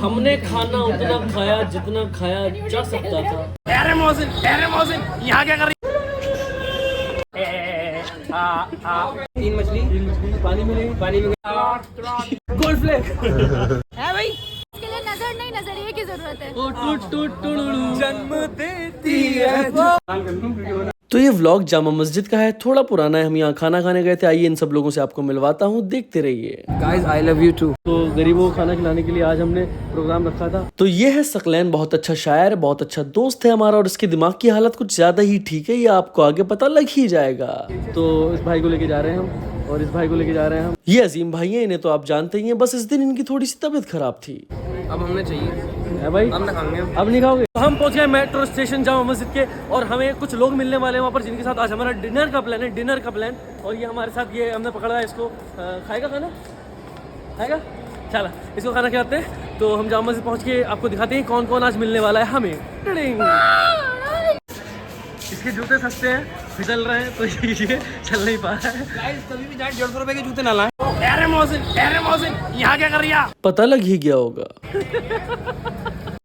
हमने खाना उतना खाया जितना खाया जा सकता था। अरे मोहसिन यहाँ क्या कर रही? तीन मछली पानी में गोल्ड फ्लेक है भाई। इसके लिए नजर नहीं नजरिए की जरूरत है। जन्म देती है। तो ये व्लॉग जामा मस्जिद का है, थोड़ा पुराना है। हम यहाँ खाना खाने गए थे। आइए इन सब लोगों से आपको मिलवाता हूँ, देखते रहिए। Guys I love you too. तो गरीबों को खाना खिलाने के लिए आज हमने प्रोग्राम रखा था। तो ये है सकलैन, बहुत अच्छा शायर, बहुत अच्छा दोस्त है हमारा, और इसकी दिमाग की हालत कुछ ज्यादा ही ठीक है, ये आपको आगे पता लग ही जाएगा। तो इस भाई को लेके जा रहे हैं हम, और इस भाई को लेके जा रहे हैं हम। ये अजीम भाई है, इन्हें तो आप जानते ही हैं। बस इस दिन इनकी थोड़ी सी तबीयत खराब थी। अब हमने चाहिए है भाई, अब ना खाएंगे। अब नहीं खाओगे? तो हम पहुंच गए मेट्रो स्टेशन जामा मस्जिद के, और हमें कुछ लोग मिलने वाले हैं वहाँ पर, जिनके साथ आज हमारा डिनर का प्लान है। डिनर का प्लान, और ये हमारे साथ, ये हमने पकड़ा है इसको। खाएगा खाना? खाएगा? चला इसको खाना खिलाते हैं। तो हम जामा मस्जिद पहुँच के आपको दिखाते हैं कौन कौन आज मिलने वाला है हमें। टिडिंग। इसके जूते सस्ते हैं, फिसल रहे हैं, तो ये चल नहीं पा रहा है। गाइस कभी भी जाए 150 रुपए के जूते ना लाएं। अरे मोहसिन यहाँ क्या कर रही है? पता लग ही गया होगा।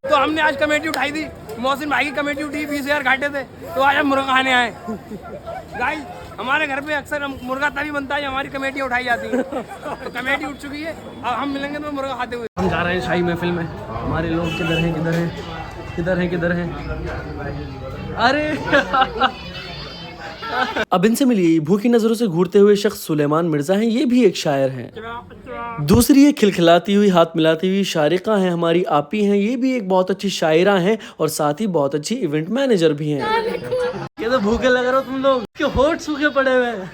तो हमने आज कमेटी उठाई थी, मोहसिन भाई की कमेटी उठी, 20,000 घाटे थे, तो आज हम मुर्गा खाने आए। गाइस हमारे घर पे अक्सर मुर्गा तभी बनता है, हमारी कमेटी उठाई जाती है। तो कमेटी उठ चुकी है, अब हम मिलेंगे तो मुर्गा खाते हुए। हम जा रहे हैं शाही महफिल में। हमारे लोग किधर हैं किधर हैं किधर हैं किधर हैं? अरे अब इनसे मिलिए। भूखी नजरों से घूरते हुए शख्स सुलेमान मिर्जा हैं, ये भी एक शायर हैं। दूसरी ये खिलखिलाती हुई, हाथ मिलाती हुई शारिका हैं, हमारी आपी हैं, ये भी एक बहुत अच्छी शायरा हैं, और साथ ही बहुत अच्छी इवेंट मैनेजर भी हैं। ये तो भूखे लग रहे हो तुम लोग, क्यों होठ सूखे पड़े हुए हैं?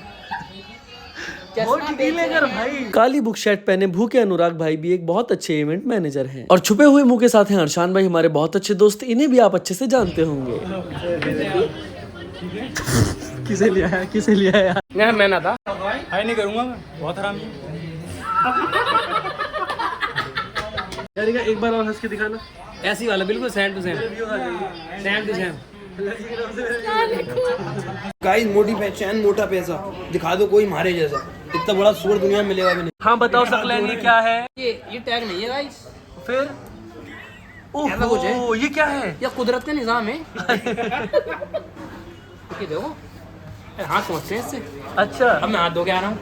भाई काली बुक शर्ट पहने भूखे अनुराग भाई भी एक बहुत अच्छे इवेंट मैनेजर हैं, और छुपे हुए मुंह के साथ हैं अरशान भाई, हमारे बहुत अच्छे दोस्त। इन्हें भी आप अच्छे से जानते होंगे। किसे लिया है, किसे लिया है? नहीं मैं ना था, हाय नहीं करूंगा मैं, बहुत हरामी। एक बार और हंस के दिखाना। ऐसी वाला बिल्कुल सेम टू सेम। गाइस मोटी पहचान मोटा पैसा, दिखा दो कोई मारे जैसा, इतना बड़ा सूर दुनिया में मिलेगा भी नहीं। हाँ बताओ सकलैन, ये क्या है? ये टैग नहीं है गाइस। फिर ऐसा कुछ है? ये क्या है? ये कुदरत का निजाम है। ये देखो हाथ पहुँचते हैं इससे। अच्छा, अब मैं हाथ धो के आ रहा हूँ।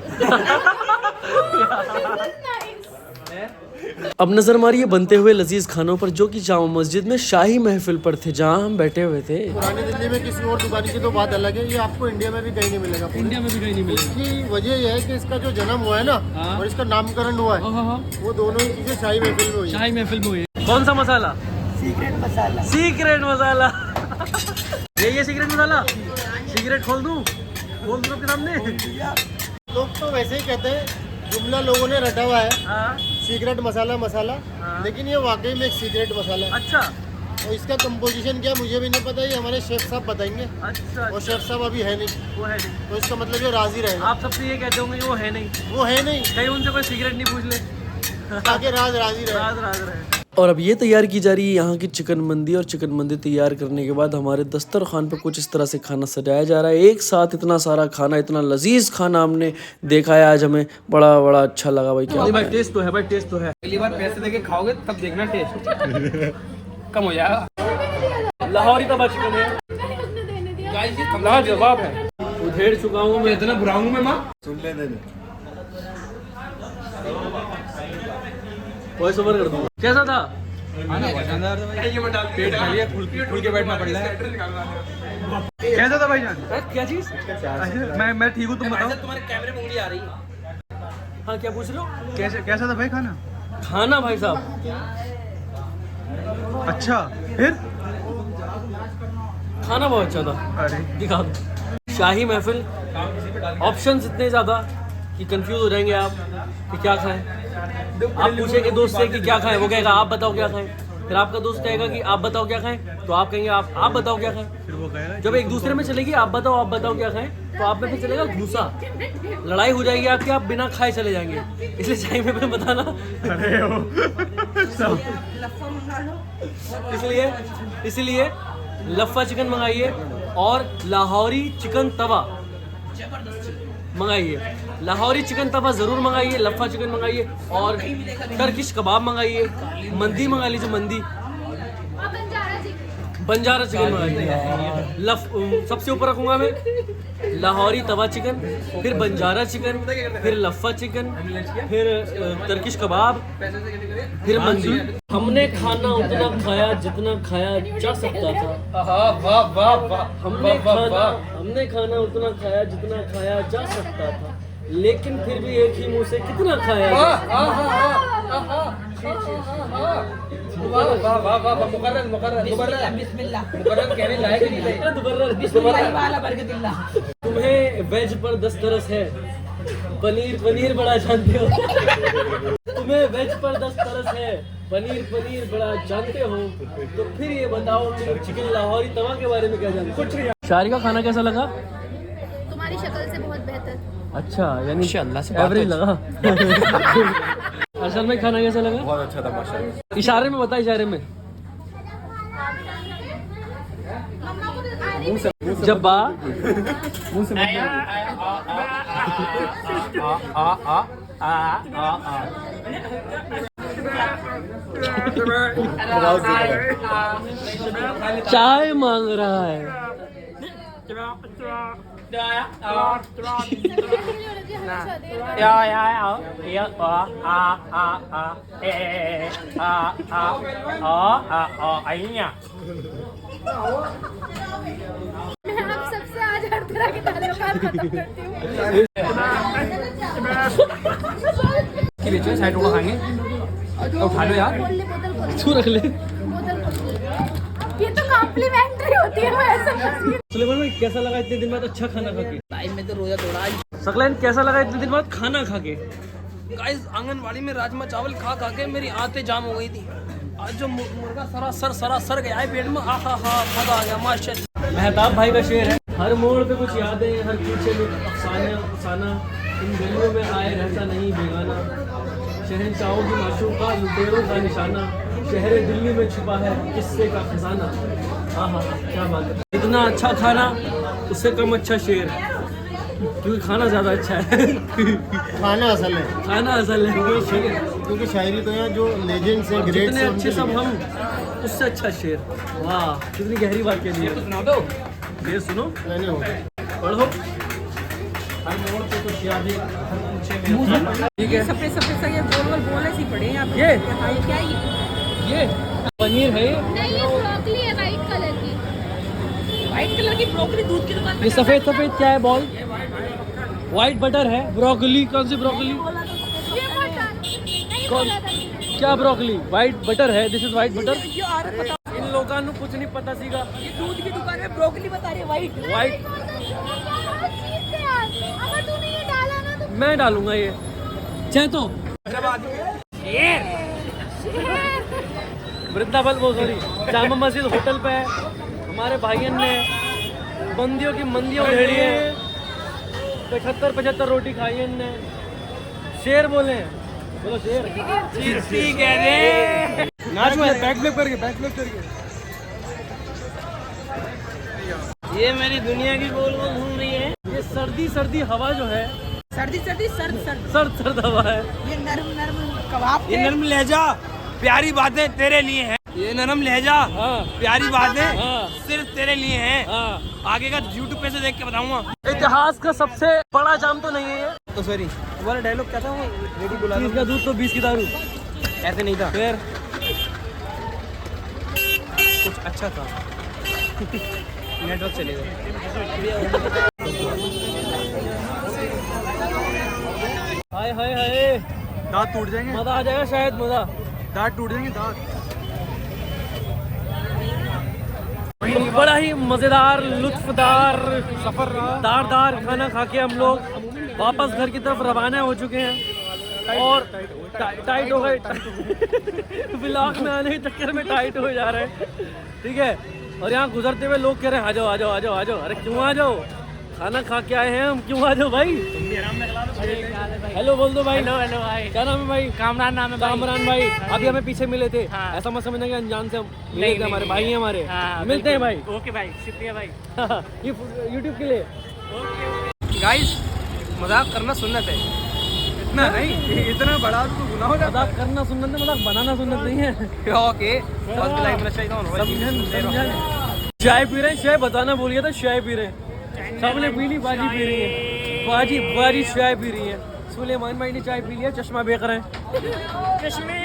अब नजर मारिए बनते हुए लजीज खानों पर, जो कि जामा मस्जिद में शाही महफिल पर थे, जहां हम बैठे हुए थे। पुरानी दिल्ली में किसी और दुकान की तो बात अलग है, ये आपको इंडिया में भी कहीं नहीं मिलेगा। इंडिया में भी कहीं नहीं मिलेगा। इसकी वजह यह है कि इसका जो जन्म हुआ है ना, और इसका नामकरण हुआ है, वो दोनों ही चीजें शाही महफिल में हुई है। शाही महफिल में हुई है। कौन सा मसाला? सीक्रेट मसाला। सीक्रेट मसाला। ये सीक्रेट मसाला। सीक्रेट खोल दूं आपके सामने? लोग तो वैसे ही कहते हैं, जुमला लोगों ने रटा हुआ है, हाँ। सीक्रेट मसाला, लेकिन ये वाकई में एक सीक्रेट मसाला है। अच्छा और इसका कंपोजिशन क्या मुझे भी नहीं पता, ये हमारे शेफ साहब बताएंगे, अच्छा। और शेफ साहब अभी है नहीं, वो है नहीं, तो इसका मतलब ये राजी रहेगा। आप सबसे ये कहते होंगे कि वो है नहीं, वो है नहीं, कहीं उनसे कोई सीक्रेट नहीं पूछ ले, ताकि राजी रहे। राज रहे। और अब ये तैयार की जा रही है यहाँ की चिकन मंदी, और चिकन मंदी तैयार करने के बाद हमारे दस्तरखान पे कुछ इस तरह से खाना सजाया जा रहा है। एक साथ इतना सारा खाना, इतना लजीज खाना हमने देखा है आज, हमें बड़ा बड़ा अच्छा लगा भाई। क्या भाई, टेस्ट तो है भाई, टेस्ट तो है। पहली बार पैसे देके खाओगे तब देखना टेस्ट कम हो जाएगा। लाहौरी तवा चिकन है, गाइस ये लाजवाब है। उधेड़ चुका हूँ मैं, इतना बुरा हूँ मैं माँ। वॉइस ओवर कर दूंगा। कैसा था? पेट खाली है, खुल के बैठना पड़ रहा है। कैसा था भाईजान? क्या चीज? मैं ठीक हूँ, तुम बताओ। तुम्हारे कैमरे में उंगली आ रही है। हाँ क्या पूछ रहे हो? कैसा था भाई खाना? खाना भाई साहब अच्छा, फिर? खाना बहुत अच्छा था। अरे दिखा दो। शाही महफिल, ऑप्शंस इतने ज्यादा कि कंफ्यूज हो जाएंगे आप कि क्या खाएं। आप पूछेंगे दोस्त से कि क्या खाएं, वो कहेगा आप बताओ क्या खाएं। फिर आपका दोस्त कहेगा कि आप बताओ क्या खाएं, तो आप कहेंगे आप बताओ क्या खाएं। फिर वो कहेगा जब एक दूसरे में चलेगी आप बताओ क्या खाएं, तो आप में फिर चलेगा घूसा, लड़ाई हो जाएगी आपकी, आप बिना खाए चले जाएंगे। इसलिए शाही महफिल में बताना। अरे हो इसलिए लफ्फा चिकन मंगाइए और लाहौरी चिकन तवा। मंगाइए। लाहौरी चिकन तवा ज़रूर मंगाइए, लफ़ा चिकन मंगाइए और टर्किश कबाब मंगाइए, मंदी मंगा लीजिए, मंदी, बंजारा चिकन मंगाइए। सबसे ऊपर रखूँगा मैं लाहौरी तवा चिकन, फिर बंजारा चिकन, फिर लफ़ा चिकन, फिर टर्किश कबाब, फिर मंदी। हमने खाना उतना खाया जितना खाया जा सकता था। हमने खाना उतना खाया जितना खाया जा सकता था, लेकिन फिर भी एक ही मुंह से कितना खाया तुम्हें वेज पर 10 तरस है, पनीर बड़ा जानते हो। तुम्हें वेज पर 10 तरस है, पनीर बड़ा जानते हो, तो फिर ये बताओ तुम चिकन लाहौरी तवा के बारे में क्या जानते हो? शारी का खाना कैसा लगा? तुम्हारी शक्ल से बहुत बेहतर। अच्छा, यानी अल्लाह से एवरेज लगा। असल में खाना कैसा लगा? बहुत अच्छा था माशाल्लाह। इशारे में बता, इशारे में। जब्बा मुंह से चाय मांग रहा है। मैं आप सबसे आज हर तरह के ताल्लुकात खत्म करती हूँ। साइड होगा खाएंगे तो उठा लो यार, तू रख ले। ये तो कॉम्प्लीमेंट्री होती है, मैं ऐसा सुलेमान भाई कैसा लगा इतने दिन बाद अच्छा खाना खा के? टाइम में तो रोजा तोड़ा। सकलैन कैसा लगा इतने दिन बाद खाना खा के? गाइस आंगनवाड़ी में राजमा चावल खा खा के मेरी आंतें जाम हो गई थी। आज जो मुर्गा सरासर गया है पेट में, हा मजा आ गया माशाल्लाह। मेहताब भाई का शेर है, हर मोड़ पे कुछ यादें, हर पीछे में अफसाना, इन गलियों में आए रहता नहीं बेगाना, शहंशाहों की माशूका, लुटेरों का निशाना, शहर दिल्ली में छुपा है किस्से का खजाना। हाँ क्या बात है। इतना अच्छा खाना, उससे कम अच्छा शेर, क्योंकि खाना ज़्यादा अच्छा है। खाना असल है, खाना असल है, क्योंकि शायरी तो यहाँ जो लेजेंड्स हैं, ग्रेट्स जितने हैं, अच्छे सब हम, उससे अच्छा शेर। वाह कितनी गहरी बात कह दी है। सुना दो ये सुनो, मैंने हो पढ़ो। हर मोड़ पे कुछ यादें, ठीक है। सफेद ये बोल सी पड़े हैं। ये क्या ये पनीर है, नहीं, ये ब्रोकली है वाइट कलर की। व्हाइट कलर की ब्रोकली दूध की दुकान ये सफेद क्या है? बॉल व्हाइट बटर है। ब्रोकली कौन सी ब्रोकली? ये मटर नहीं कौन? बोला था। क्या ब्रोकली? व्हाइट बटर है, दिस इज व्हाइट बटर। ये आ रहा पता, इन लोगों को कुछ नहीं पता सीगा। ये दूध की दुकान में ब्रोकली बता रहे व्हाइट। व्हाइट अगर तूने ये डाला ना तो मैं डालूंगा ये, चाहे तो वृंदावन वो सॉरी जामा मस्जिद होटल पे है। हमारे भाइयों ने बंदियों की मंदियों उधेड़ी है, 75 रोटी खाई है इनने। शेर बोले, बोलो शेर। ठीक है रे, नाच में बैकफ्लिप करके ये मेरी दुनिया की गोल गोल घूम रही है। ये सर्दी हवा जो है, सर्द हवा है। ये नरम कबाब ये नरम लहजा प्यारी बातें तेरे लिए है। ये नरम लहजा हाँ प्यारी बातें हाँ सिर्फ तेरे लिए हैं। हाँ। आगे का यूट्यूब पे से देख के बताऊंगा। इतिहास का सबसे बड़ा जाम तो नहीं है ये। तो सॉरी, तुम्हारा डायलॉग क्या था? वो रेडी बुला 30 का दूध तो 20 की दारू। ऐसे नहीं था, फिर कुछ अच्छा था। नेटवर्क चलेगा। हाय हाय हाय, दांत टूट जाएंगे, मजा आ जाएगा शायद, मजा। दांत टूट जाएंगे दांत। बड़ा ही मजेदार लुत्फदार सफर रहा। दारदार खाना खा के हम लोग वापस घर की तरफ रवाना हो चुके हैं और टाइट हो गए। ब्लॉक में आने के चक्कर में टाइट हो जा रहे हैं, ठीक है। और यहाँ गुजरते हुए लोग कह रहे हैं आ जाओ आ जाओ आ जाओ आ जाओ। अरे क्यों आ जाओ, खाना खा के आए हैं हम, क्यों आ जाओ भाई। हेलो बोल दो भाई। हेलो भाई, क्या नाम है भाई? कामरान नाम है भाई। कामरान भाई, अभी हमें पीछे मिले थे। हाँ। ऐसा मत समझना कि अनजान से हम मिले नहीं, थे, हमारे नहीं, भाई हैं हमारे। हाँ, मिलते हैं भाई। बिल्कुल। ओके भाई, शुक्रिया भाई। ये यूट्यूब के लिए। गाइस मजाक करना सुन्नत है। इतना नहीं, इतना बड़ा तो गुनाह हो जाता मजाक करना सुन्नत है, मजाक बनाना सुन्नत नहीं है। ओके समझन। चाय पी रहे हैं, चाय बताना भूल गया था, चाय पी रहे हैं। सबने पी ली, बाजी पी रही है, बाजी चाय पी रही है। सुलेमान भाई ने चाय पी लिया, चश्मा बेच रहे हैं। चश्मे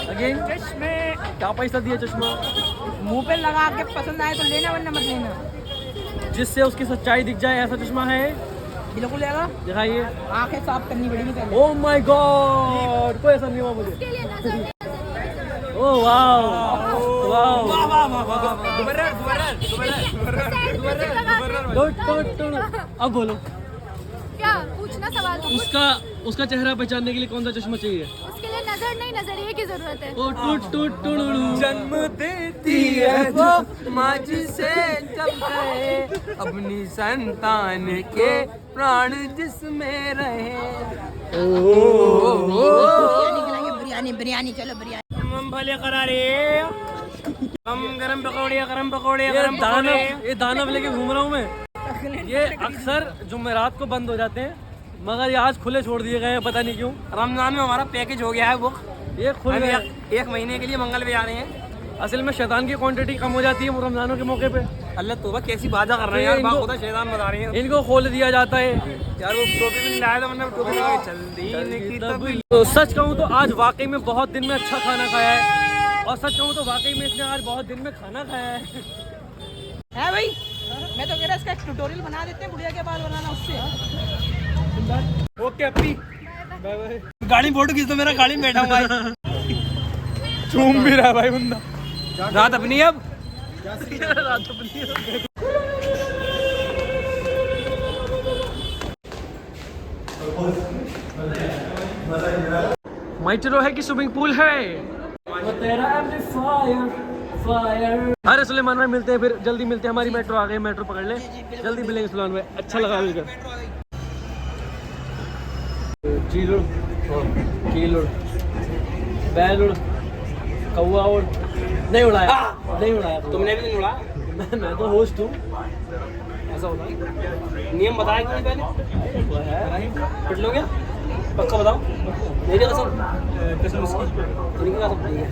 अगेन चश्मे क्या पैसा दिया चश्मा? मुंह पे लगा के पसंद आए तो लेना वरना मत लेना। जिससे उसकी सच्चाई दिख जाए, ऐसा चश्मा है। बिल्कुल लेगा। दिखाइए। आंखें साफ करनी पड़ेगी पहले। ओह माय गॉड, कोई ऐसा नहीं हुआ मुझे। उसके लिए नजर ओह वाओ वाओ। अब बोलो, क्या पूछना सवाल तो पूछ। उसका चेहरा पहचानने के लिए कौन सा चश्मा चाहिए? उसके लिए नजर नहीं, नजरिए की जरूरत है। ओ टूट टूट टुड़ुड़ू। जन्म देती है वो माँ जिसे चलते अपनी संतान के प्राण जिसमें रहे। बिरयानी बिरयानी चलो बिरयानी। हम भले करारे हम गरम पकौड़े गरम पकौड़े गरम ये दानव लेके घूम रहा हूँ मैं। ये अक्सर जुमेरात को बंद हो जाते हैं, मगर ये आज खुले छोड़ दिए गए हैं, पता नहीं क्यों। रमजान में हमारा पैकेज हो गया है बुक। ये खुल हम गए। एक महीने के लिए मंगल पे आ रहे हैं। असल में शैतान की क्वांटिटी कम हो जाती है रमजानों के मौके पे। अल्लाह तोबा कैसी बाजा कर रहे हैं यार, इनको- खुदा शैतान बता रहे हैं इनको खोल दिया जाता है। यार। वो टोपी भी नहीं लाया था, वरना टोपी लगा के चल दी की तब। तो सच कहूँ तो आज वाकई में बहुत दिन में अच्छा खाना खाया है, और सच कहूँ तो वाकई में इसने आज बहुत दिन में खाना खाया है। है भाई, मैं तो कह रहा इसका एक ट्यूटोरियल बना देते हैं, गुड़िया के बाल बनाना उससे। ओके अपनी गाड़ी फोटो खींच दो, मेरा गाड़ी में बैठा हूँ भाई। चूम भी रहा है भाई बंदा। रात अपनी अब माइटरो है कि स्विमिंग पूल है? अरे सुलेमान भाई मिलते हैं, फिर जल्दी मिलते हैं। हमारी मेट्रो आ गई, मेट्रो पकड़ ले, जल्दी मिलेंगे सुलेमान भाई। अच्छा लगा मिलकर। चील कील बैल उड़, कौआ उड़। नहीं उड़ाया, नहीं उड़ाया तुमने भी नहीं उड़ा। मैं तो होस्ट हूँ। ऐसा होता है, नियम बताया क्यों नहीं पहले? पिट लो क्या? पक्का बताओ। मेरी कसम, कसम उसकी, उनकी कसम नहीं है।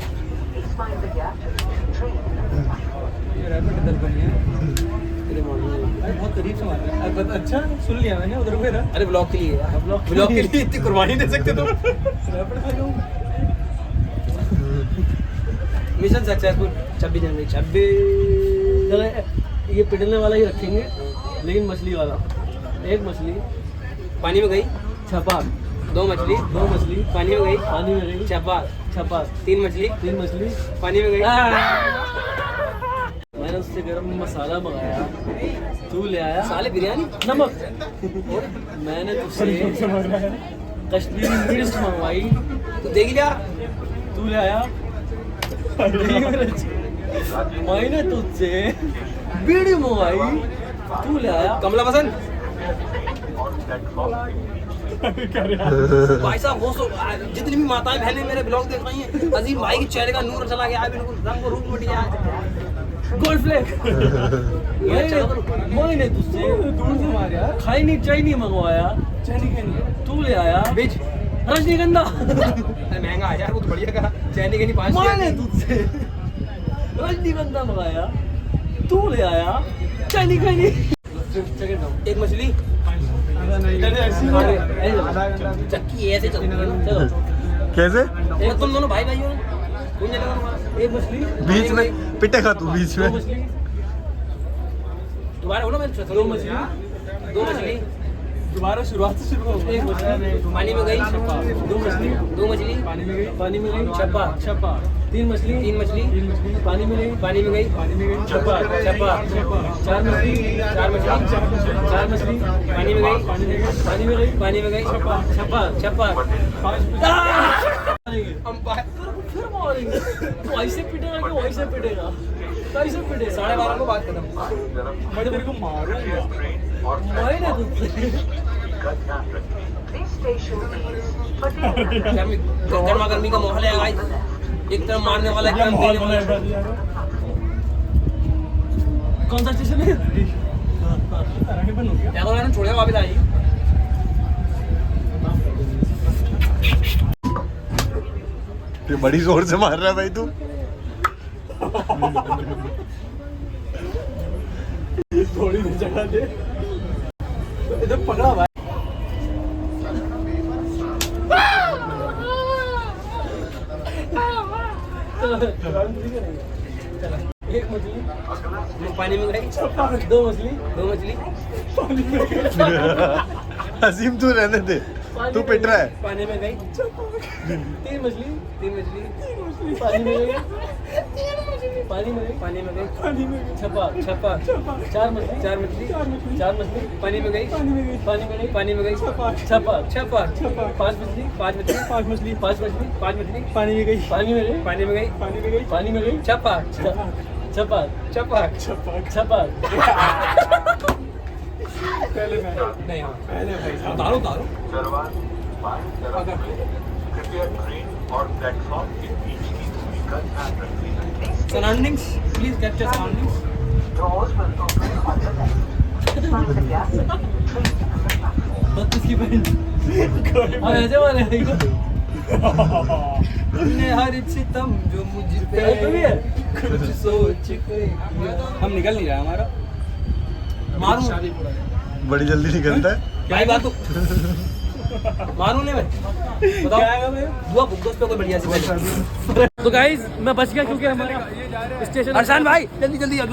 बहुत करीब से मार रहा है। अच्छा सुन लिया मैंने, उधर पे रहा। अरे ब्लॉक के लिए यार, ब्लॉक के लिए इतनी कुर्बानी दे सकते तुम। Mission successful. 26 जनवरी 26। चलो ये पिटने वाला ही रखेंगे, लेकिन मछली वाला। एक मछली पानी में गई, छपा, 2 मछली, 2 मछली पानी में गई, पानी में गई, छपा, छपा, 3 मछली, 3 मछली पानी में गई। मैंने उससे गरम मसाला मंगाया, तू ले आया साले बिरयानी नमक। मैंने तुझसे कश्मीरी मिर्च मंगवाई, तो देगी लिया। तू ले आया मैंने तुझसे बीड़ी मंगवाई, तू ले आया कमला पसंद। भाई साहब वो जितनी भी माताएं बहनें मेरे ब्लॉग देख रही हैं, अजीम भाई के चेहरे का नूर चला गया है, बिल्कुल रंग रूप मिट गया है। Gold flake. मैंने तुझसे दूर से मार यार, खाई नहीं चाय नहीं मंगवाया, तू ले आया बीच रजनीगंधा। अरे महंगा है यार, वो तो बढ़िया कहा। चैनी के नहीं 5 मैंने तुझसे रजनीगंधा मंगाया, तू ले आया चाइनी खाई। एक मछली चक्की ऐसे चलती है ना। चलो कैसे? एक तुम दोनों भाई भाई हो ना, कौन चलेगा तुम्हारा? एक मछली, बीच में पिटेगा तू बीच 2 में। मछली, दोबारा बोलो। मैं 2 मछली, 2 मछली दोबारा शुरुआत से शुरू हो। एक मछली पानी में गई, 2 मछली, 2 मछली पानी में गई, पानी में गई, छपा, छपा, 3 मछली, 3 मछली पानी में गई, पानी में गई, पानी में गई, छपा, छपा, 4 मछली, 4 मछली 4 मछली, पानी में गई, पानी में गई, पानी में गई, छपा, छप्पा। फिर मारेंगे। तो ऐसे पिटेगा कि वैसे पिटेगा? कैसे पिटेगा? 12:30 को बात खत्म। मैं तेरे को मारूंगा। मैंने तुझसे गर्मा गर्मी का माहौल है गाइस, एक तरफ मारने वाला एक तरफ देने वाला। कौन सा स्टेशन है? क्या बोला ना, छोड़ेगा वापस आएगी। ये बड़ी जोर से मार रहा है भाई तू। थोड़ी देर जगह दे इधर पकड़ा भाई। एक मछली पानी में गई, दो मछली हसीम तू रहने दे, तू पिट रहा है। पानी में गई, तीन मछली पानी में गई, पानी में गई, छपा चार मछली पानी में गई, छपा पांच मछली पानी में गई, छपा पहले नहीं, पहले भाई साहब तारो सराउंडिंग्स, प्लीज कैप्चर सराउंडिंग्स। इसकी बहन ऐसे वाले ने हर सितम जो मुझ पे कुछ सोच के हम निकल नहीं रहा, हमारा मारूं बड़ी जल्दी निकलता है। क्या ही बात तो मारूं नहीं भाई, बताओ क्या है भाई? दुआ बुग्गस पे कोई बढ़िया सी पहले। तो गाइज मैं बच गया क्योंकि हमारा स्टेशन हर्षान भाई जल्दी आओ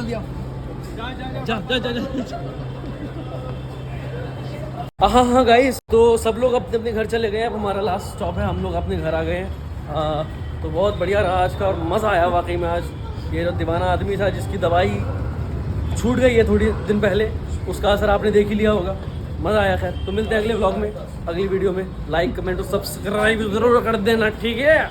हाँ गाइस, तो सब लोग अपने अपने घर चले गए। अब हमारा लास्ट स्टॉप है, हम लोग अपने घर आ गए हैं। तो बहुत बढ़िया रहा आज का और मज़ा आया वाकई में। आज ये जो दीवाना आदमी था जिसकी दवाई छूट गई है थोड़ी दिन पहले, उसका असर आपने देख ही लिया होगा। मज़ा आया। खैर, तो मिलते हैं अगले व्लॉग में, अगली वीडियो में। लाइक कमेंट और सब्सक्राइब जरूर कर देना, ठीक है।